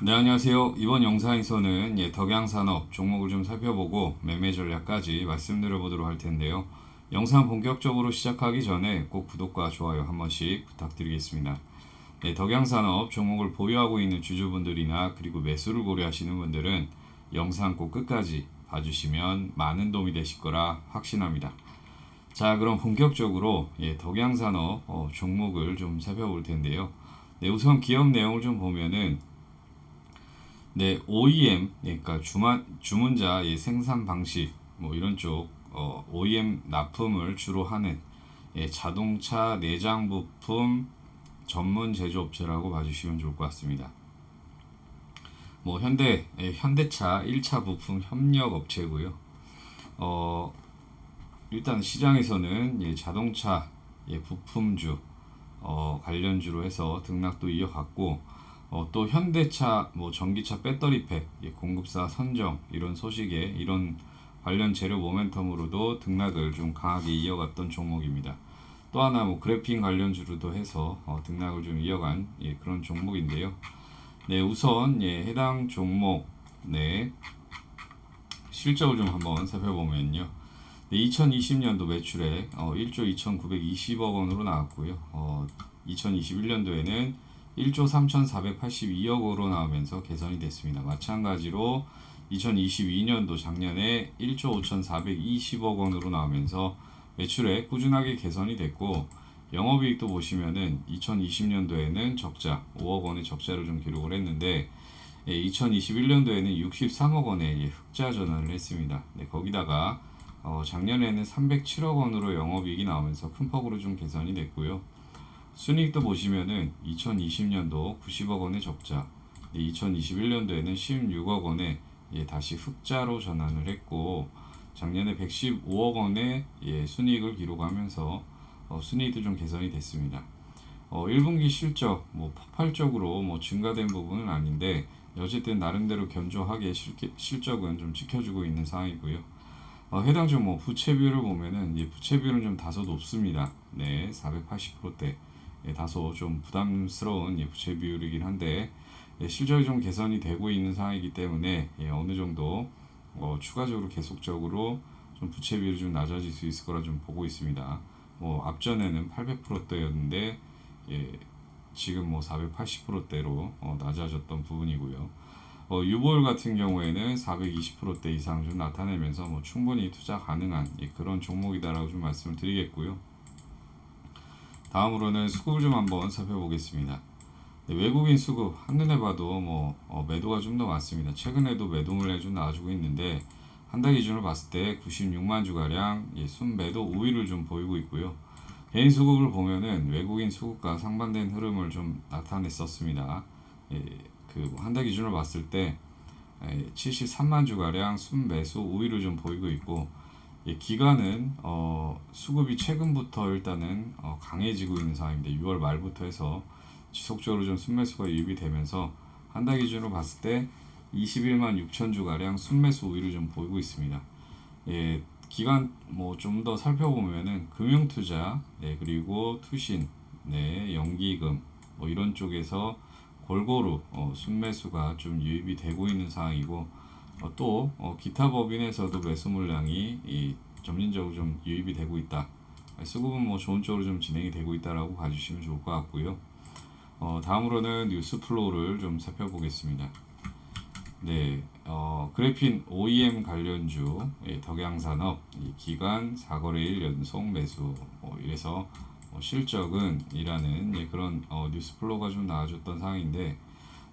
네, 안녕하세요. 이번 영상에서는 덕양산업 종목을 좀 살펴보고 매매 전략까지 말씀드려 보도록 할 텐데요. 영상 본격적으로 시작하기 전에 꼭 구독과 좋아요 한 번씩 부탁드리겠습니다. 네, 덕양산업 종목을 보유하고 있는 주주분들이나 그리고 매수를 고려하시는 분들은 영상 꼭 끝까지 봐주시면 많은 도움이 되실 거라 확신합니다. 자, 그럼 본격적으로 덕양산업 종목을 좀 살펴볼 텐데요. 네, 우선 기업 내용을 좀 보면은 네, OEM, 그러니까 주문자의 생산 방식, 뭐 이런 쪽, OEM 납품을 주로 하는 자동차 내장 부품 전문 제조업체라고 봐주시면 좋을 것 같습니다. 뭐 현대차 1차 부품 협력 업체고요. 어, 일단 시장에서는 자동차 부품주 관련주로 해서 등락도 이어갔고 또 현대차 뭐 전기차 배터리팩 공급사 선정 이런 소식에 이런 관련 재료 모멘텀으로도 등락을 좀 강하게 이어갔던 종목입니다. 또 하나 뭐 그래핀 관련주로도 해서 등락을 좀 이어간 그런 종목인데요. 네, 우선 해당 종목 네, 실적을 좀 한번 살펴보면요. 네, 2020년도 매출액 1조 2,920억 원으로 나왔고요. 2021년도에는 1조 3,482억으로 나오면서 개선이 됐습니다. 마찬가지로 2022년도 작년에 1조 5,420억 원으로 나오면서 매출액 꾸준하게 개선이 됐고 영업이익도 보시면은 2020년도에는 적자 5억 원의 적자를 좀 기록을 했는데 2021년도에는 63억 원의 흑자 전환을 했습니다. 네, 거기다가 작년에는 307억 원으로 영업이익이 나오면서 큰 폭으로 좀 개선이 됐고요. 순이익도 보시면은 2020년도 90억 원의 적자, 2021년도에는 16억 원에 다시 흑자로 전환을 했고 작년에 115억 원의 순이익을 기록하면서 순이익도 좀 개선이 됐습니다. 1분기 실적 뭐 폭발적으로 뭐 증가된 부분은 아닌데 어쨌든 나름대로 견조하게 실적은 좀 지켜주고 있는 상황이고요. 해당 종 뭐 부채 비율을 보면은 부채 비율은 좀 다소 높습니다. 네, 480%대. 다소 좀 부담스러운 부채 비율이긴 한데 실적이 좀 개선이 되고 있는 상황이기 때문에 어느 정도 추가적으로 계속적으로 좀 부채 비율이 좀 낮아질 수 있을 거라 좀 보고 있습니다. 뭐 앞전에는 800%대였는데 지금 뭐 480%대로 낮아졌던 부분이고요. 유보율 같은 경우에는 420%대 이상 좀 나타내면서 뭐 충분히 투자 가능한 그런 종목이다라고 좀 말씀을 드리겠고요. 다음으로는 수급을 좀 한번 살펴보겠습니다. 네, 외국인 수급 한눈에 봐도 뭐 매도가 좀 더 많습니다. 최근에도 매도 물량이 좀 나와주고 있는데 한 달 기준으로 봤을 때 96만 주가량 순매도 우위를 좀 보이고 있고요. 개인 수급을 보면은 외국인 수급과 상반된 흐름을 좀 나타냈었습니다. 그 한 달 기준으로 봤을 때 73만 주가량 순매수 우위를 좀 보이고 있고 기간은 수급이 최근부터 일단은 강해지고 있는 상황인데 6월 말부터 해서 지속적으로 좀 순매수가 유입이 되면서 한 달 기준으로 봤을 때 21만 6천 주가량 순매수 우위를 좀 보이고 있습니다. 기간 뭐 좀 더 살펴보면은 금융투자, 그리고 투신, 연기금 뭐 이런 쪽에서 골고루 순매수가 좀 유입이 되고 있는 상황이고 또 기타 법인에서도 매수 물량이 점진적으로 좀 유입이 되고 있다. 수급은 뭐 좋은 쪽으로 좀 진행이 되고 있다라고 봐주시면 좋을 것 같고요. 다음으로는 뉴스 플로우를 좀 살펴보겠습니다. 네, 그래핀 OEM 관련주 덕양산업 기간 4거래일 연속 매수 이래서 실적은 이라는 그런 뉴스 플로우가 좀 나와줬던 상황인데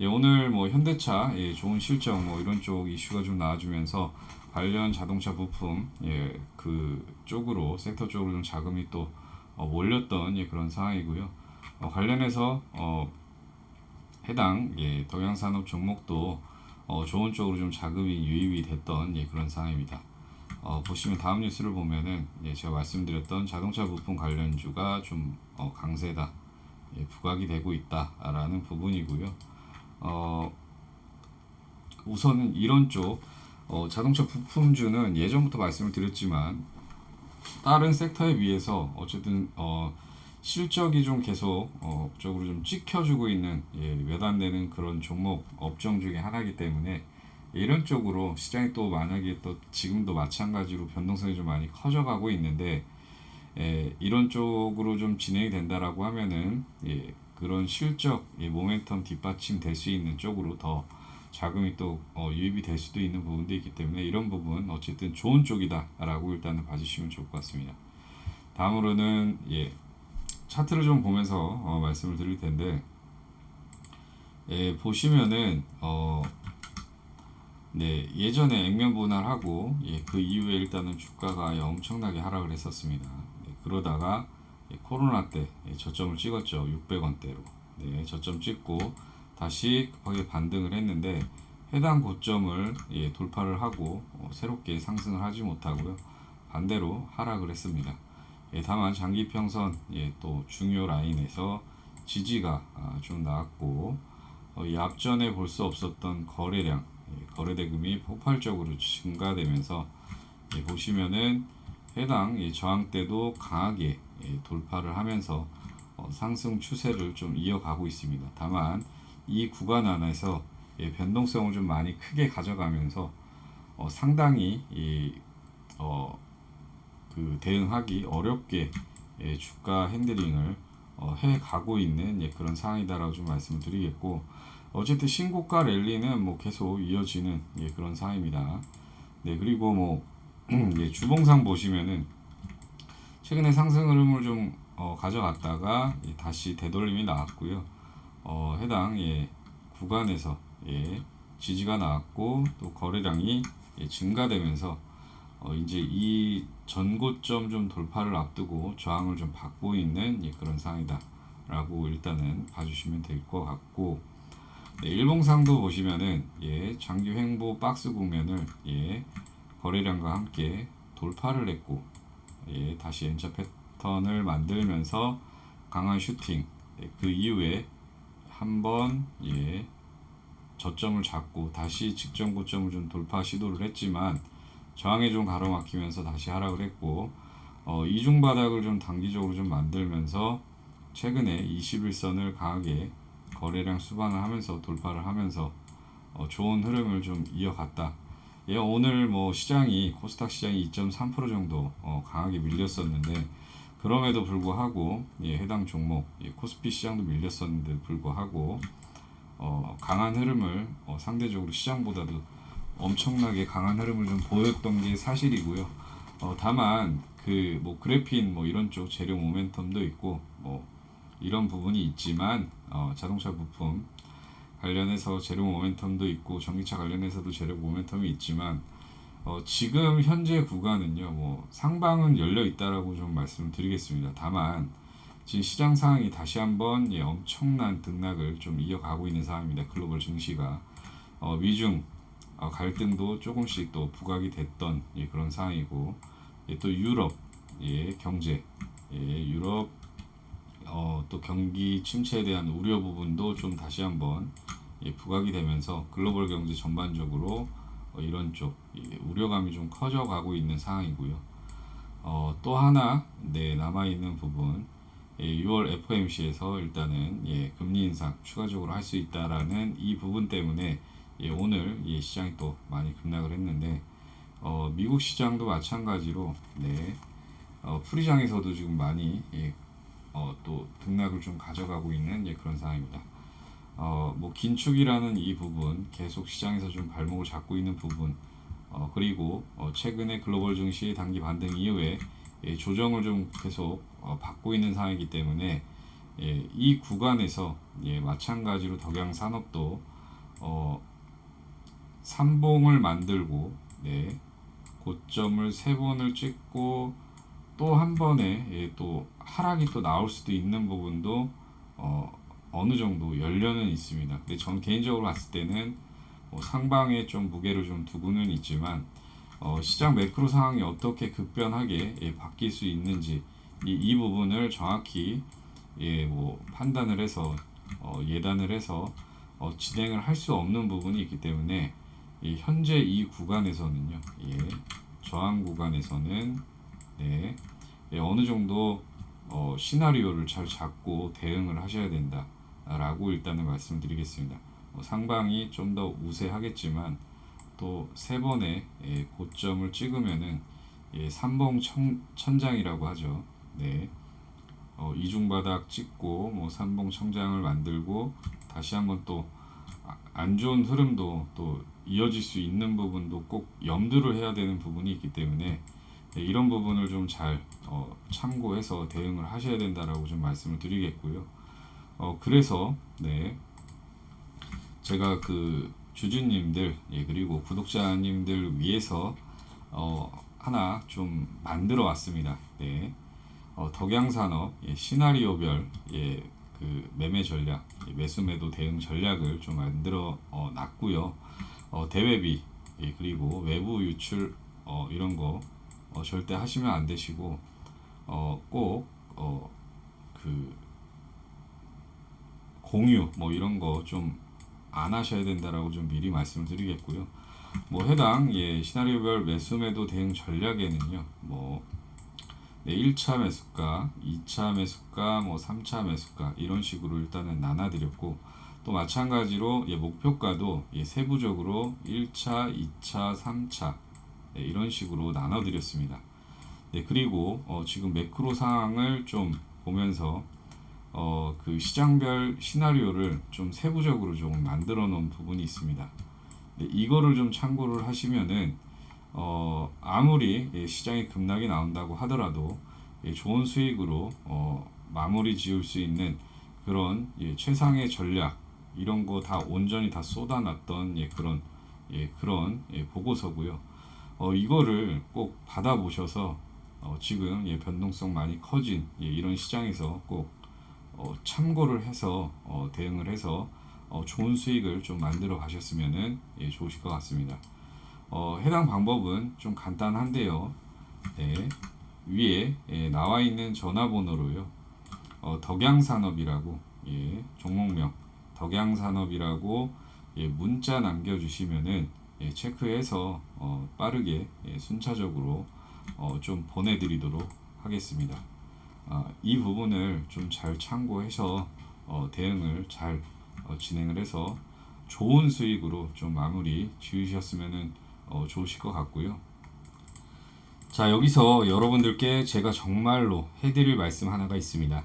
오늘 뭐 현대차 좋은 실적 뭐 이런 쪽 이슈가 좀 나와주면서 관련 자동차 부품 그 쪽으로 섹터 쪽으로 좀 자금이 또 몰렸던 그런 상황이고요. 관련해서 해당 동양산업 종목도 좋은 쪽으로 좀 자금이 유입이 됐던 그런 상황입니다. 보시면 다음 뉴스를 보면은 제가 말씀드렸던 자동차 부품 관련주가 좀 강세다, 부각이 되고 있다라는 부분이고요. 우선은 이런 쪽 자동차 부품주는 예전부터 말씀을 드렸지만 다른 섹터에 비해서 어쨌든 실적이 좀 계속 적으로 좀 찍혀주고 있는 몇 안 되는 그런 종목 업종 중에 하나이기 때문에 이런 쪽으로 시장이 또 만약에 또 지금도 마찬가지로 변동성이 좀 많이 커져가고 있는데 이런 쪽으로 좀 진행이 된다라고 하면은 그런 실적 모멘텀 뒷받침 될 수 있는 쪽으로 더 자금이 또 유입이 될 수도 있는 부분도 있기 때문에 이런 부분 어쨌든 좋은 쪽이다라고 일단은 봐주시면 좋을 것 같습니다. 다음으로는 차트를 좀 보면서 말씀을 드릴 텐데 보시면은 예전에 액면 분할하고 그 이후에 일단은 주가가 엄청나게 하락을 했었습니다. 그러다가 코로나 때 저점을 찍었죠. 600원대로. 저점 찍고 다시 급하게 반등을 했는데 해당 고점을 돌파를 하고 새롭게 상승을 하지 못하고요. 반대로 하락을 했습니다. 다만 장기평선 또 중요 라인에서 지지가 좀 나왔고 이 앞전에 볼 수 없었던 거래량 거래대금이 폭발적으로 증가되면서 보시면은 해당 저항대도 강하게 돌파를 하면서 상승 추세를 좀 이어가고 있습니다. 다만 이 구간 안에서 변동성을 좀 많이 크게 가져가면서 상당히 그 대응하기 어렵게 주가 핸들링을 해 가고 있는 그런 상황이다라고 좀 말씀을 드리겠고 어쨌든 신고가 랠리는 뭐 계속 이어지는 그런 상황입니다. 그리고 뭐 주봉상 보시면은 최근에 상승 흐름을 좀 가져갔다가 다시 되돌림이 나왔고요. 해당 구간에서 지지가 나왔고 또 거래량이 증가되면서 이제 이 전고점 좀 돌파를 앞두고 저항을 좀 받고 있는 그런 상황이다라고 일단은 봐주시면 될 것 같고 일봉상도 보시면은 장기 횡보 박스 국면을 거래량과 함께 돌파를 했고 다시 N자 패턴을 만들면서 강한 슈팅 그 이후에 한번 저점을 잡고 다시 직전 고점을 좀 돌파 시도를 했지만 저항에 좀 가로막히면서 다시 하락을 했고 이중 바닥을 좀 단기적으로 좀 만들면서 최근에 21선을 강하게 거래량 수반을 하면서 돌파를 하면서 좋은 흐름을 좀 이어갔다. 오늘 뭐 시장이 코스닥 시장이 2.3% 정도 강하게 밀렸었는데 그럼에도 불구하고 해당 종목 코스피 시장도 밀렸었는데 불구하고 강한 흐름을 상대적으로 시장보다도 엄청나게 강한 흐름을 좀 보였던 게 사실이고요. 다만 그 뭐 그래핀 뭐 이런 쪽 재료 모멘텀도 있고 뭐 이런 부분이 있지만 자동차 부품 관련해서 재료 모멘텀도 있고 전기차 관련해서도 재료 모멘텀이 있지만 지금 현재 구간은요 뭐 상방은 열려 있다라고 좀 말씀드리겠습니다. 다만 지금 시장 상황이 다시 한번 엄청난 등락을 좀 이어가고 있는 상황입니다. 글로벌 증시가 미중 갈등도 조금씩 또 부각이 됐던 그런 상황이고 또 유럽 경제 유럽 또 경기 침체에 대한 우려 부분도 좀 다시 한번 부각이 되면서 글로벌 경제 전반적으로 이런 쪽 우려감이 좀 커져가고 있는 상황이고요. 또 하나 남아 있는 부분 6월 FOMC에서 일단은 금리 인상 추가적으로 할 수 있다라는 이 부분 때문에 오늘 시장이 또 많이 급락을 했는데 미국 시장도 마찬가지로 풀이장에서도 지금 많이 또 등락을 좀 가져가고 있는 그런 상황입니다. 뭐 긴축이라는 이 부분 계속 시장에서 좀 발목을 잡고 있는 부분 그리고 최근에 글로벌 증시 단기 반등 이후에 조정을 좀 계속 받고 있는 상황이기 때문에 이 구간에서 마찬가지로 덕양산업도 3봉을 만들고 고점을 3번을 찍고 또 한 번에 또 하락이 또 나올 수도 있는 부분도 어느 정도 연려는 있습니다. 근데 전 개인적으로 봤을 때는 상방에 좀 무게를 좀 두고는 있지만 시장 매크로 상황이 어떻게 급변하게 바뀔 수 있는지 이 부분을 정확히 뭐 판단을 해서 예단을 해서 진행을 할 수 없는 부분이 있기 때문에 현재 이 구간에서는요 저항 구간에서는 어느 정도 시나리오를 잘 잡고 대응을 하셔야 된다라고 일단은 말씀드리겠습니다. 상방이 좀 더 우세하겠지만 또 세 번의 고점을 찍으면은 삼봉 천장이라고 하죠. 네. 이중바닥 찍고 뭐 삼봉 천장을 만들고 다시 한번 또 안 좋은 흐름도 또 이어질 수 있는 부분도 꼭 염두를 해야 되는 부분이 있기 때문에 이런 부분을 좀 잘 참고해서 대응을 하셔야 된다라고 좀 말씀을 드리겠고요. 그래서 네 제가 그 주주님들 그리고 구독자님들 위해서 하나 좀 만들어 왔습니다. 네. 덕양산업 시나리오별 그 매매 전략, 매수 매도 대응 전략을 좀 만들어 놨고요. 대외비 그리고 외부 유출 이런 거 절대 하시면 안 되시고 꼭 그 공유 뭐 이런 거 좀 안 하셔야 된다라고 좀 미리 말씀을 드리겠고요. 뭐 해당 시나리오별 매수 매도 대응 전략에는요. 뭐 1차 매수가, 2차 매수가, 뭐 3차 매수가 이런 식으로 일단은 나눠드렸고 또 마찬가지로 목표가도 세부적으로 1차, 2차, 3차 이런 식으로 나눠드렸습니다. 네, 그리고 지금 매크로 상황을 좀 보면서 그 시장별 시나리오를 좀 세부적으로 좀 만들어 놓은 부분이 있습니다. 네, 이거를 좀 참고를 하시면은 아무리 시장이 급락이 나온다고 하더라도 좋은 수익으로 마무리 지을 수 있는 그런 최상의 전략 이런 거 다 온전히 다 쏟아놨던 그런 보고서고요. 이거를 꼭 받아보셔서 지금 변동성 많이 커진 이런 시장에서 꼭 참고를 해서 대응을 해서 좋은 수익을 좀 만들어 가셨으면은 좋으실 것 같습니다. 해당 방법은 좀 간단한데요. 네, 위에 나와 있는 전화번호로요. 덕양산업이라고 종목명 덕양산업이라고 문자 남겨주시면은 체크해서 빠르게 순차적으로 좀 보내드리도록 하겠습니다. 이 부분을 좀 잘 참고해서 대응을 잘 진행을 해서 좋은 수익으로 좀 마무리 지으셨으면 좋으실 것 같고요. 자, 여기서 여러분들께 제가 정말로 해드릴 말씀 하나가 있습니다.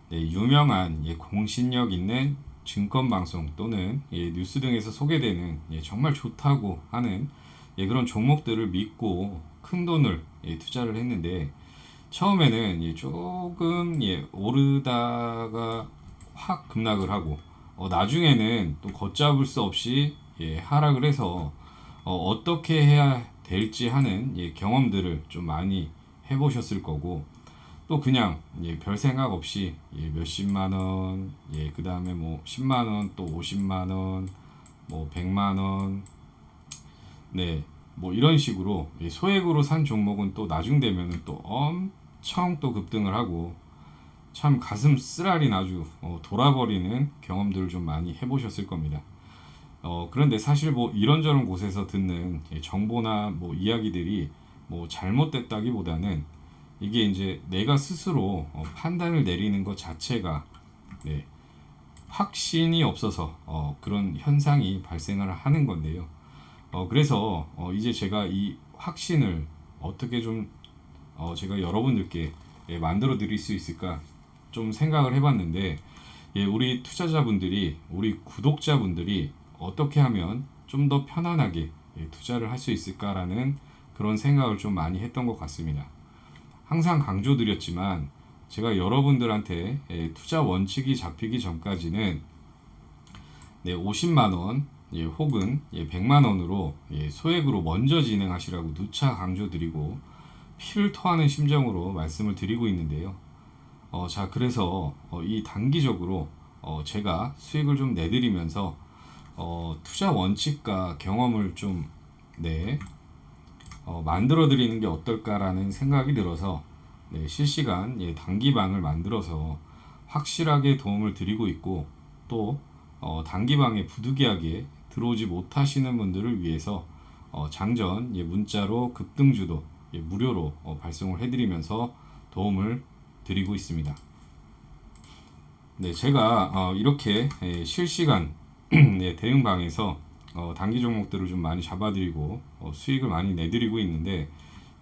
네, 유명한 공신력 있는 증권방송 또는 뉴스 등에서 소개되는 정말 좋다고 하는 그런 종목들을 믿고 큰 돈을 투자를 했는데 처음에는 조금 오르다가 확 급락을 하고 나중에는 또 걷잡을 수 없이 하락을 해서 어떻게 해야 될지 하는 경험들을 좀 많이 해보셨을 거고 또 그냥 별 생각 없이 몇십만 원, 그 다음에 뭐 10만 원, 또 50만 원, 뭐 100만 원, 네, 뭐 이런 식으로 소액으로 산 종목은 또 나중 되면은 또 엄청 또 급등을 하고 참 가슴 쓰라린 아주 돌아버리는 경험들을 좀 많이 해보셨을 겁니다. 그런데 사실 뭐 이런저런 곳에서 듣는 정보나 뭐 이야기들이 뭐 잘못됐다기보다는 이게 이제 내가 스스로 판단을 내리는 것 자체가 확신이 없어서 그런 현상이 발생을 하는 건데요. 그래서 이제 제가 이 확신을 어떻게 좀 제가 여러분들께 만들어 드릴 수 있을까 좀 생각을 해봤는데 우리 투자자분들이 우리 구독자분들이 어떻게 하면 좀 더 편안하게 투자를 할 수 있을까라는 그런 생각을 좀 많이 했던 것 같습니다. 항상 강조드렸지만 제가 여러분들한테 투자 원칙이 잡히기 전까지는 50만원 혹은 100만원으로 소액으로 먼저 진행하시라고 누차 강조드리고 피를 토하는 심정으로 말씀을 드리고 있는데요. 자, 그래서 이 단기적으로 제가 수익을 좀 내드리면서 투자 원칙과 경험을 좀 만들어 드리는 게 어떨까라는 생각이 들어서 실시간 단기방을 만들어서 확실하게 도움을 드리고 있고 또 단기방에 부득이하게 들어오지 못하시는 분들을 위해서 장전 문자로 급등주도 무료로 발송을 해드리면서 도움을 드리고 있습니다. 네, 제가 이렇게 실시간 네, 대응방에서 단기 종목들을 좀 많이 잡아드리고 수익을 많이 내드리고 있는데,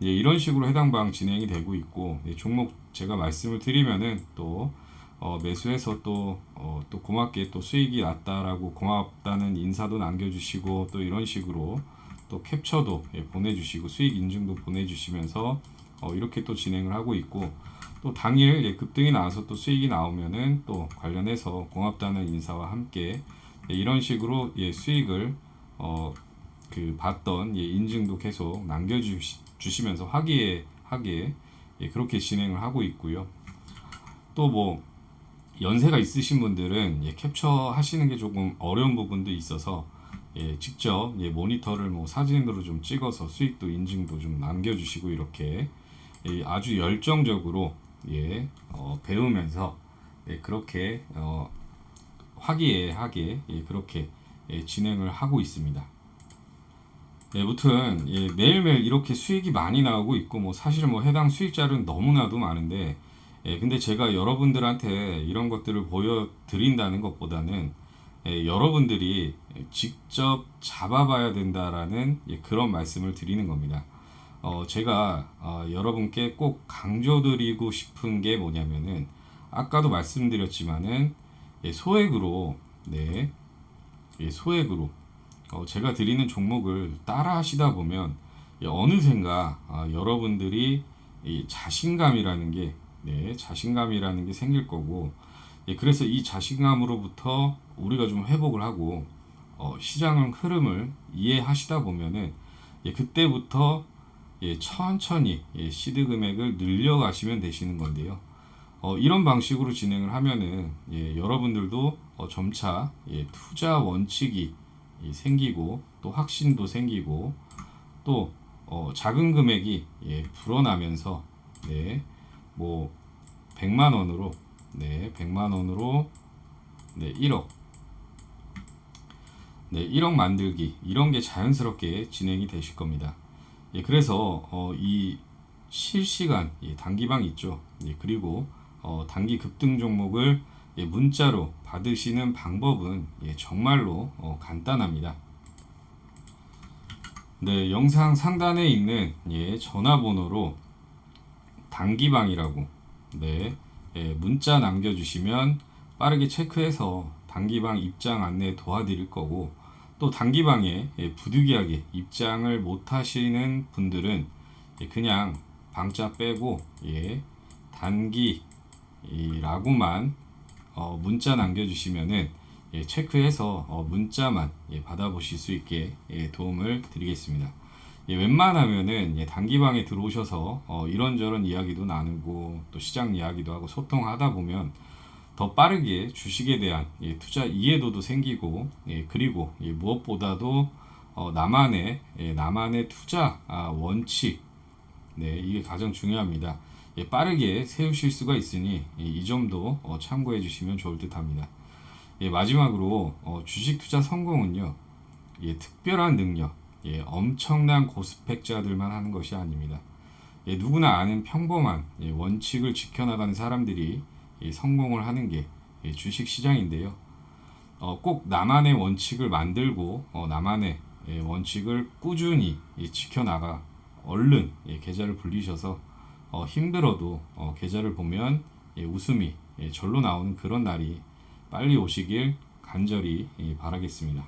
이런 식으로 해당 방 진행이 되고 있고, 종목 제가 말씀을 드리면은 또 매수해서 또 고맙게 또 수익이 났다라고 고맙다는 인사도 남겨주시고, 또 이런 식으로 또 캡처도 보내주시고 수익 인증도 보내주시면서 이렇게 또 진행을 하고 있고, 또 당일 급등이 나와서 또 수익이 나오면은 또 관련해서 고맙다는 인사와 함께 이런 식으로 수익을 받던 인증도 계속 남겨주시면서 화기애애하게 그렇게 진행을 하고 있고요. 또 뭐 연세가 있으신 분들은 캡처 하시는 게 조금 어려운 부분도 있어서 직접 모니터를 뭐 사진으로 좀 찍어서 수익도 인증도 좀 남겨주시고, 이렇게 아주 열정적으로 배우면서 그렇게 화기애애하게 그렇게 진행을 하고 있습니다. 무튼 매일매일 이렇게 수익이 많이 나오고 있고, 뭐 사실은 뭐 해당 수익자료는 너무나도 많은데, 근데 제가 여러분들한테 이런 것들을 보여드린다는 것보다는 여러분들이 직접 잡아봐야 된다라는 그런 말씀을 드리는 겁니다. 제가 여러분께 꼭 강조드리고 싶은 게 뭐냐면은, 아까도 말씀드렸지만은 소액으로 소액으로 제가 드리는 종목을 따라 하시다 보면 어느샌가 여러분들이 이 자신감이라는 게 생길 거고, 그래서 이 자신감으로부터 우리가 좀 회복을 하고 시장 흐름을 이해하시다 보면은 그때부터 천천히 시드 금액을 늘려가시면 되시는 건데요. 이런 방식으로 진행을 하면은 여러분들도 점차 투자 원칙이 생기고, 또 확신도 생기고, 또 작은 금액이 불어나면서 뭐 100만 원으로 100만 원으로 1억 1억 만들기, 이런 게 자연스럽게 진행이 되실 겁니다. 그래서 이 실시간 단기방 있죠. 그리고 단기 급등 종목을 문자로 받으시는 방법은 정말로 간단합니다. 영상 상단에 있는 전화번호로 단기방이라고 문자 남겨주시면 빠르게 체크해서 단기방 입장 안내 도와드릴 거고, 또 단기방에 부득이하게 입장을 못 하시는 분들은 그냥 방자 빼고 단기라고만 문자 남겨주시면은 체크해서 문자만 받아보실 수 있게 도움을 드리겠습니다. 웬만하면은 단기방에 들어오셔서 이런저런 이야기도 나누고 또 시장 이야기도 하고 소통하다 보면 더 빠르게 주식에 대한 투자 이해도도 생기고, 그리고 무엇보다도 나만의 투자 원칙, 이게 가장 중요합니다. 빠르게 세우실 수가 있으니 이 점도 참고해 주시면 좋을 듯 합니다. 마지막으로 주식 투자 성공은요, 특별한 능력, 엄청난 고스펙자들만 하는 것이 아닙니다. 누구나 아는 평범한 원칙을 지켜나가는 사람들이 성공을 하는 게 주식 시장인데요. 꼭 나만의 원칙을 만들고 나만의 원칙을 꾸준히 지켜나가 얼른 계좌를 불리셔서 힘들어도 계좌를 보면 웃음이 절로 나오는 그런 날이 빨리 오시길 간절히 바라겠습니다.